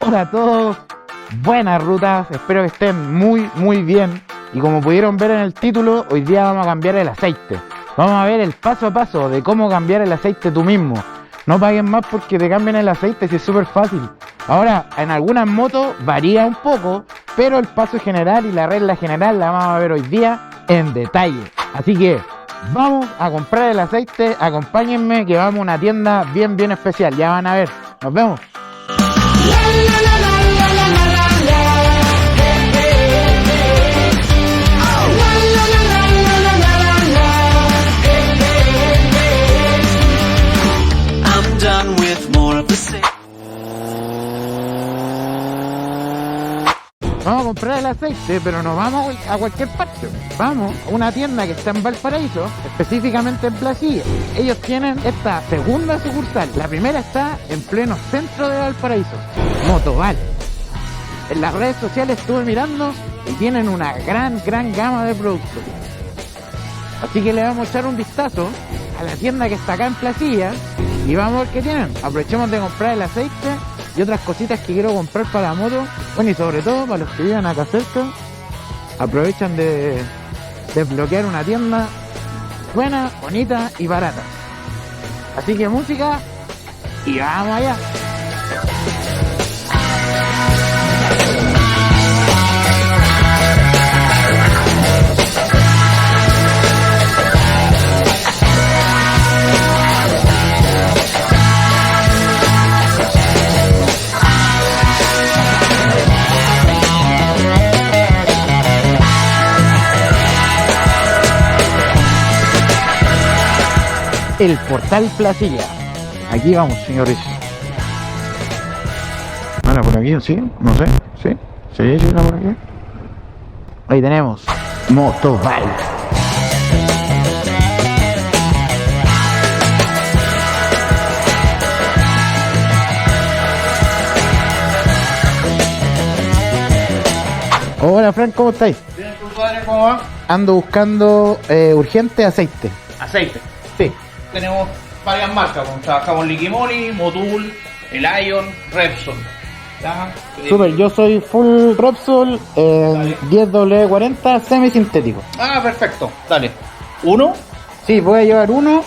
Hola a todos, buenas rutas, espero que estén muy bien. Y como pudieron ver en el título, hoy día vamos a cambiar el aceite. Vamos a ver el paso a paso de cómo cambiar el aceite tú mismo. No paguen más porque te cambien el aceite, si es súper fácil. Ahora, en algunas motos varía un poco, pero el paso general y la regla general la vamos a ver hoy día en detalle. Así que vamos a comprar el aceite, acompáñenme que vamos a una tienda bien especial, ya van a ver. Nos vemos. Vamos a comprar el aceite, pero no vamos a cualquier parte. Vamos a una tienda que está en Valparaíso, específicamente en Placilla. Ellos tienen esta segunda sucursal. La primera está en pleno centro de Valparaíso, Motoval. En las redes sociales estuve mirando y tienen una gran gama de productos. Así que le vamos a echar un vistazo a la tienda que está acá en Placilla y vamos a ver qué tienen. Aprovechemos de comprar el aceite y otras cositas que quiero comprar para la moto. Bueno, y sobre todo para los que vivan acá cerca, aprovechan de desbloquear una tienda buena, bonita y barata. Así que música y vamos allá. El portal Placilla. Aquí vamos, señores. ¿Era por aquí? ¿Sí? No sé. ¿Sí? ¿Sí? ¿Era por aquí? Ahí tenemos Motoval. Hola, Frank, ¿cómo estáis? Bien, ¿tu padre cómo va? Ando buscando urgente aceite. Aceite. Sí. Tenemos varias marcas, como trabajamos Liquimoli, Motul, el Ion, Repsol. ¿Ya? Super, yo soy full Repsol 10W40 semisintético. Ah, perfecto, dale. ¿Uno? Sí, voy a llevar uno,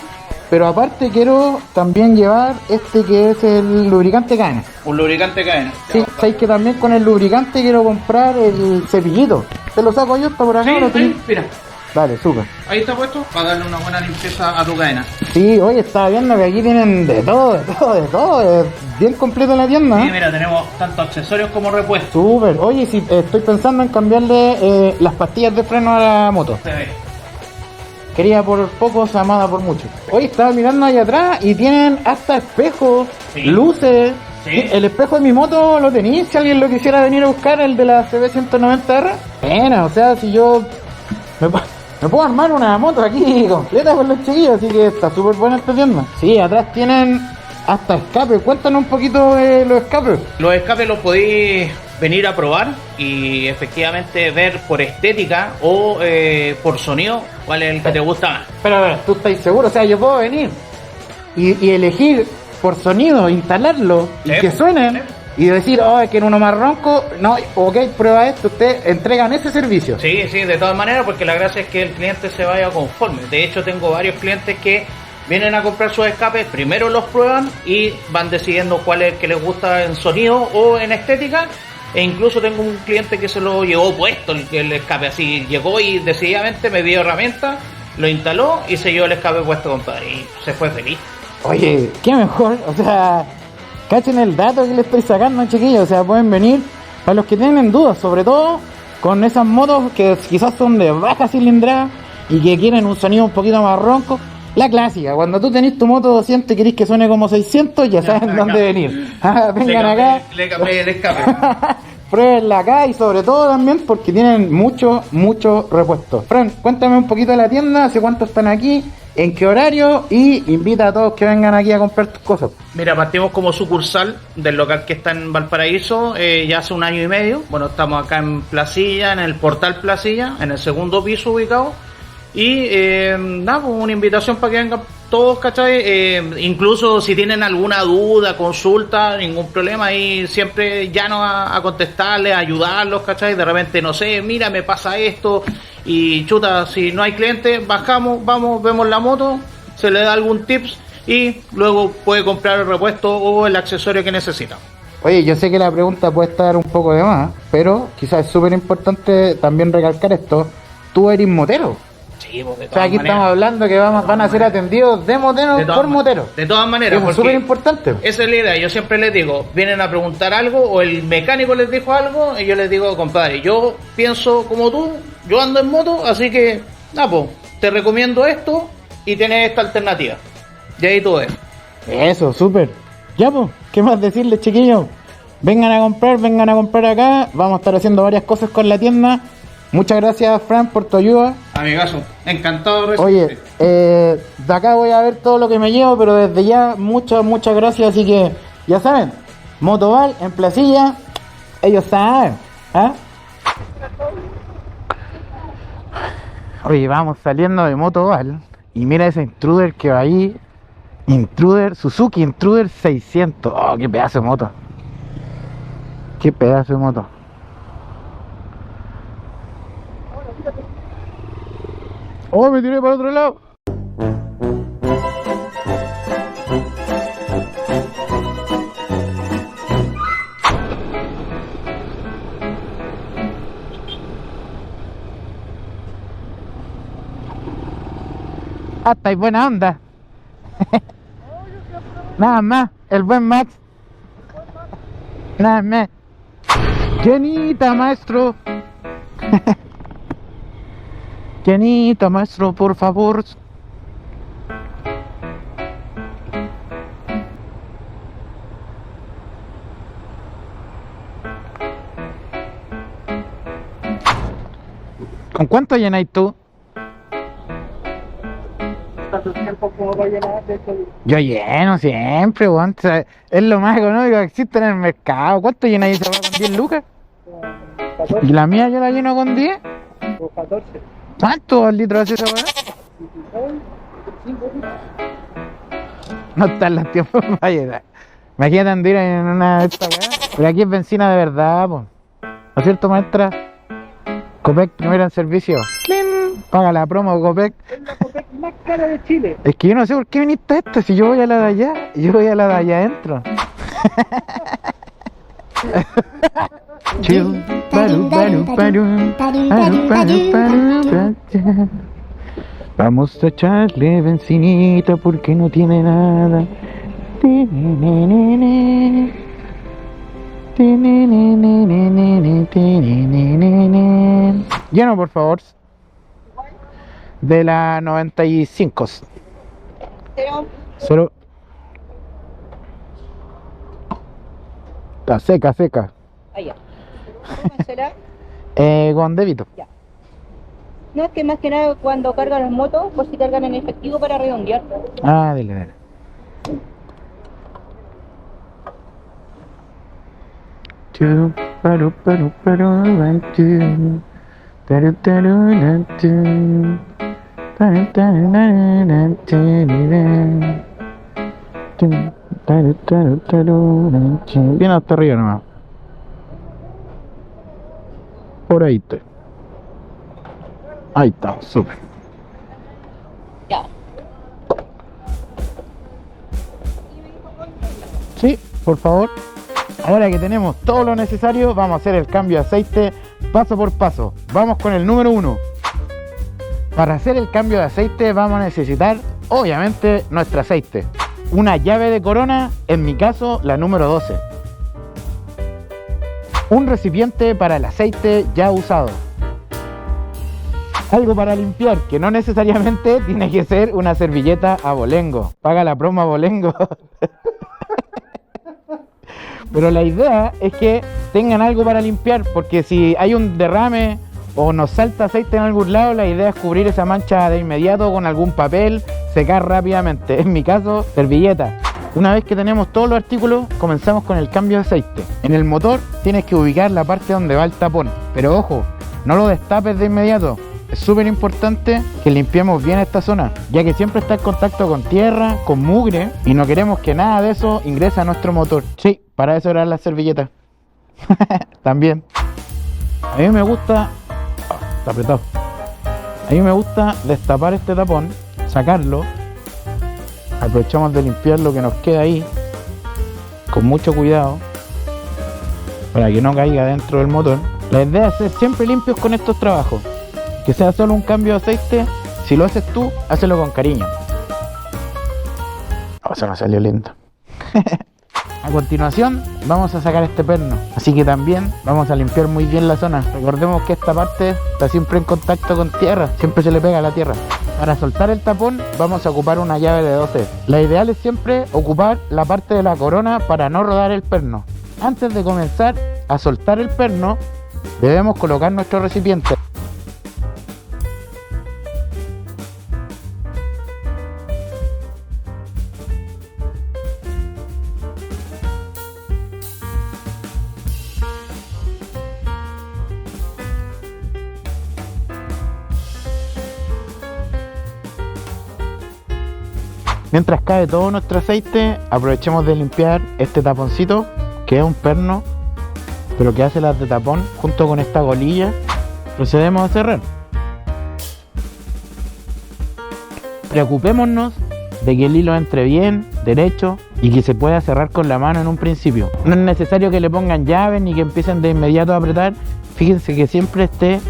pero aparte quiero también llevar este que es el lubricante cadena. Un lubricante cadena. Sí, sabéis que también con el lubricante quiero comprar el cepillito. Te lo saco yo, está por acá. Sí, ¿lo tenés? ahí, mira. Dale, súper. Ahí está puesto para darle una buena limpieza a tu cadena. Sí, oye, estaba viendo que aquí tienen de todo. Es bien completo la tienda, Sí, ¿eh? mira, tenemos tanto accesorios como repuestos. Súper. Oye, si estoy pensando en cambiarle las pastillas de freno a la moto. Se ve. Quería por pocos, amada por muchos. Hoy estaba mirando ahí atrás y tienen hasta espejos, Sí. luces. Sí. El espejo de mi moto lo tenéis, si alguien lo quisiera venir a buscar, el de la CB190R. Bueno, o sea, si yo me puedo armar una moto aquí completa con los chiquillos, así que está súper buena esta tienda. Sí, atrás tienen hasta escape. Cuéntanos un poquito de los escapes. Los escapes los podéis venir a probar y efectivamente ver por estética o por sonido cuál es el que te gusta más. Pero, ¿tú estás seguro? O sea, yo puedo venir y elegir por sonido, instalarlo y Sí, que suenen sí. y decir, oh, es que en uno más ronco, no, ok, prueba esto, ustedes entregan ese servicio. Sí, de todas maneras, porque la gracia es que el cliente se vaya conforme. De hecho, tengo varios clientes que vienen a comprar sus escapes, primero los prueban y van decidiendo cuál es el que les gusta en sonido o en estética. E incluso tengo un cliente que se lo llevó puesto el escape, así llegó y decididamente me dio herramientas, lo instaló y se llevó el escape puesto, compadre, y se fue feliz. Oye, qué mejor, o sea, cachen el dato que le estoy sacando, chiquillos, o sea, pueden venir para los que tienen dudas, sobre todo con esas motos que quizás son de baja cilindrada y que quieren un sonido un poquito más ronco. La clásica, cuando tú tenés tu moto 200 y querés que suene como 600, ya saben dónde venir. Vengan acá, Le cambié el escape. pruébenla acá y sobre todo también porque tienen mucho repuesto. Fran, cuéntame un poquito de la tienda, hace cuánto están aquí, en qué horario y invita a todos que vengan aquí a comprar tus cosas. Mira, partimos como sucursal del local que está en Valparaíso ya hace 1 año y medio. Bueno, estamos acá en Placilla, en el portal Placilla, en el segundo piso ubicado. Y nada, pues una invitación para que vengan todos, ¿cachai? Incluso si tienen alguna duda, consulta, ningún problema, ahí siempre llano a contestarles, a ayudarlos, ¿cachai? De repente, no sé, mira, me pasa esto, y chuta, si no hay cliente, bajamos, vamos, vemos la moto, se le da algún tips, y luego puede comprar el repuesto o el accesorio que necesita. Oye, yo sé que la pregunta puede estar un poco de más, pero quizás es súper importante también recalcar esto. Tú eres motero. Sí, pues de O sea, todas aquí maneras. estamos hablando que van a ser atendidos de moteros por moteros. De todas maneras, Eso es porque súper importante. esa es la idea. Yo siempre les digo, vienen a preguntar algo o el mecánico les dijo algo y yo les digo, compadre, yo pienso como tú, yo ando en moto, así que, pues, te recomiendo esto y tienes esta alternativa. Y ahí tú ves. Eso, súper. Ya, pues, ¿qué más decirles, chiquillos? Vengan a comprar acá. Vamos a estar haciendo varias cosas con la tienda. Muchas gracias, Fran, por tu ayuda. Amigazo, encantado de Oye, recibirte. de acá voy a ver todo lo que me llevo, pero desde ya, muchas gracias. Así que, ya saben, Motoval en Placilla, ellos saben. ¿Ah? Oye, vamos saliendo de Motoval y mira ese Intruder que va ahí. Suzuki Intruder 600. Oh, qué pedazo de moto. Qué pedazo de moto. Oh, me tiré para el otro lado. Hasta hay buena onda. Nada más, el buen Max. Nada más. Llenita, maestro. Llenita, maestro, por favor. ¿Con cuánto llenáis tú? Tanto tiempo como va a llenar de esto. Yo lleno siempre, weón. O sea, es lo más económico que existe en el mercado. ¿Cuánto llenáis esa weá con 10 lucas? Con 14 ¿Y la mía yo la lleno con 10? o 14. ¿Cuánto al litro hace esa weá? 16, 25 litros. No están los tiempos para llenar. Imagínate andar en una de estas weá. Pero aquí es benzina de verdad, po. ¿No es cierto, maestra? Copec primero en servicio. ¡Cling! Paga la promo, Copec. Es la Copec más cara de Chile. Es que yo no sé por qué viniste a esto, si yo voy a la de allá, yo voy a la de allá adentro. Chiu, paru, paru, paru, paru, paru, paru, paru. Vamos a echarle bencinita porque no tiene nada. Lleno, por favor. De la 95. Cero. Está seca. Allá. ¿Cómo será? Con débito. No, es que más que nada cuando cargan las motos, por si cargan en efectivo para redondear. Ah, dale. Chu, paru, paru, paru, one, two. Taru, taru, na, two. Taru, taru, na, na, taru, tu. Taru, taru, taru, na, tu. Bien hasta arriba nomás. Por ahí estoy. Ahí está, súper. Ya. Sí, por favor. Ahora que tenemos todo lo necesario, vamos a hacer el cambio de aceite paso por paso. Vamos con el número 1. Para hacer el cambio de aceite vamos a necesitar, obviamente, nuestro aceite. Una llave de Corona, en mi caso, la número 12. Un recipiente para el aceite ya usado. Algo para limpiar, que no necesariamente tiene que ser una servilleta abolengo. Paga la promo abolengo. Pero la idea es que tengan algo para limpiar, porque si hay un derrame o nos salta aceite en algún lado, la idea es cubrir esa mancha de inmediato con algún papel, secar rápidamente. En mi caso, servilleta. Una vez que tenemos todos los artículos, comenzamos con el cambio de aceite. En el motor tienes que ubicar la parte donde va el tapón, pero ojo, no lo destapes de inmediato, es súper importante que limpiemos bien esta zona, ya que siempre está en contacto con tierra, con mugre, y no queremos que nada de eso ingrese a nuestro motor. Sí, para eso eran las servilletas. También. A mí me gusta... está apretado. A mí me gusta destapar este tapón, sacarlo. Aprovechamos de limpiar lo que nos queda ahí, con mucho cuidado, para que no caiga dentro del motor. La idea es ser siempre limpios con estos trabajos. Que sea solo un cambio de aceite, si lo haces tú, hazlo con cariño. Oh, se me salió lindo. A continuación vamos a sacar este perno, así que también vamos a limpiar muy bien la zona. Recordemos que esta parte está siempre en contacto con tierra, siempre se le pega a la tierra. Para soltar el tapón vamos a ocupar una llave de 12. La ideal es siempre ocupar la parte de la corona para no rodar el perno. Antes de comenzar a soltar el perno, debemos colocar nuestro recipiente. Mientras cae todo nuestro aceite, aprovechemos de limpiar este taponcito, que es un perno, pero que hace las de tapón junto con esta golilla. Procedemos a cerrar. Preocupémonos de que el hilo entre bien, derecho, y que se pueda cerrar con la mano en un principio. No es necesario que le pongan llaves ni que empiecen de inmediato a apretar. Fíjense que siempre esté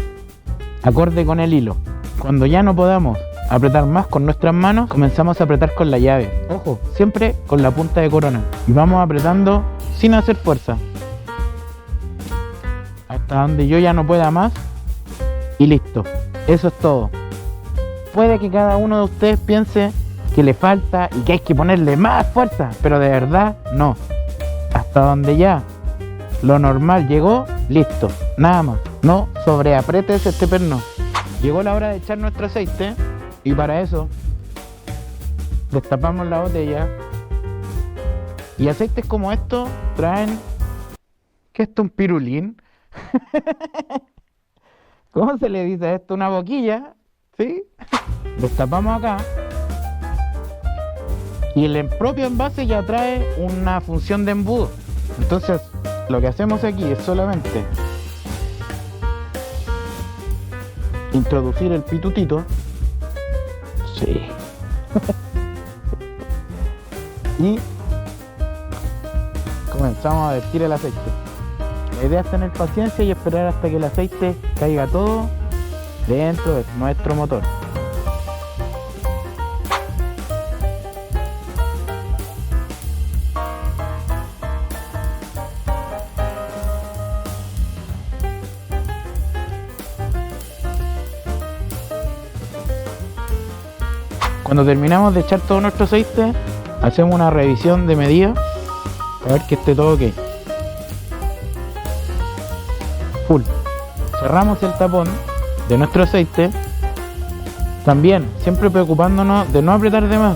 acorde con el hilo. Cuando ya no podamos apretar más con nuestras manos, comenzamos a apretar con la llave. Ojo, siempre con la punta de corona. Y vamos apretando sin hacer fuerza, hasta donde yo ya no pueda más. Y listo, eso es todo. Puede que cada uno de ustedes piense que le falta y que hay que ponerle más fuerza, pero de verdad no. Hasta donde ya lo normal llegó, listo, nada más. No sobreapretes este perno. Llegó la hora de echar nuestro aceite. Y para eso destapamos la botella. Y aceites como estos traen... ¿Qué es esto? ¿Un pirulín? ¿Cómo se le dice a esto? ¿Una boquilla? ¿Sí? Destapamos acá. Y el propio envase ya trae una función de embudo. Entonces lo que hacemos aquí es solamente introducir el pitutito. Sí. Y comenzamos a vertir el aceite. La idea es tener paciencia y esperar hasta que el aceite caiga todo dentro de nuestro motor. Cuando terminamos de echar todo nuestro aceite, hacemos una revisión de medida para ver que esté todo ok. Full. Cerramos el tapón de nuestro aceite. También, siempre preocupándonos de no apretar de más,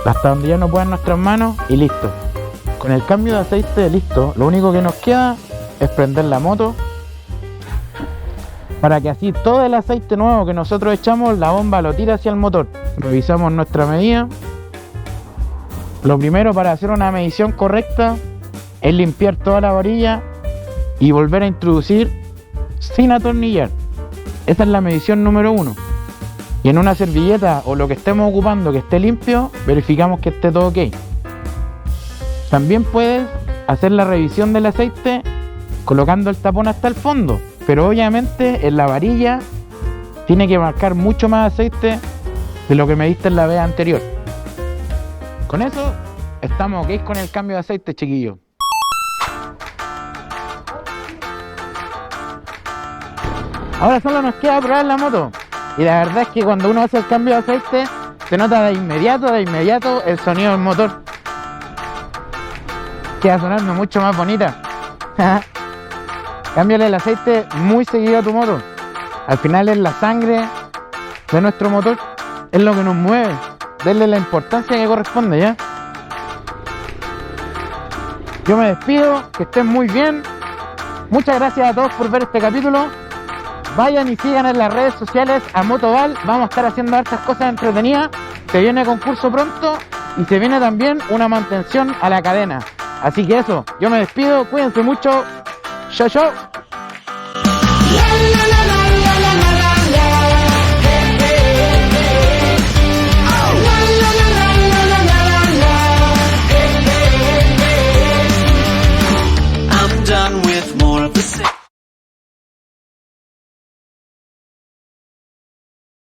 hasta donde ya no puedan nuestras manos, y listo. Con el cambio de aceite listo, lo único que nos queda es prender la moto, para que así todo el aceite nuevo que nosotros echamos, la bomba lo tira hacia el motor. Revisamos nuestra medida. Lo primero para hacer una medición correcta es limpiar toda la varilla y volver a introducir sin atornillar. Esa es la medición número 1. Y en una servilleta o lo que estemos ocupando que esté limpio, verificamos que esté todo ok. También puedes hacer la revisión del aceite colocando el tapón hasta el fondo, pero obviamente en la varilla tiene que marcar mucho más aceite de lo que mediste en la vez anterior. Con eso estamos ok con el cambio de aceite, chiquillos. Ahora solo nos queda probar la moto. Y la verdad es que cuando uno hace el cambio de aceite, se nota de inmediato el sonido del motor. Queda sonando mucho más bonita. Cámbiale el aceite muy seguido a tu moto. Al final es la sangre de nuestro motor, es lo que nos mueve. Denle la importancia que corresponde, ¿ya? Yo me despido, que estén muy bien. Muchas gracias a todos por ver este capítulo. vayan y sigan en las redes sociales a Motoval. Vamos a estar haciendo hartas cosas entretenidas. Se viene concurso pronto y se viene también una mantención a la cadena. Así que eso, yo me despido, cuídense mucho. Chau, chau. I'm done with more of the same.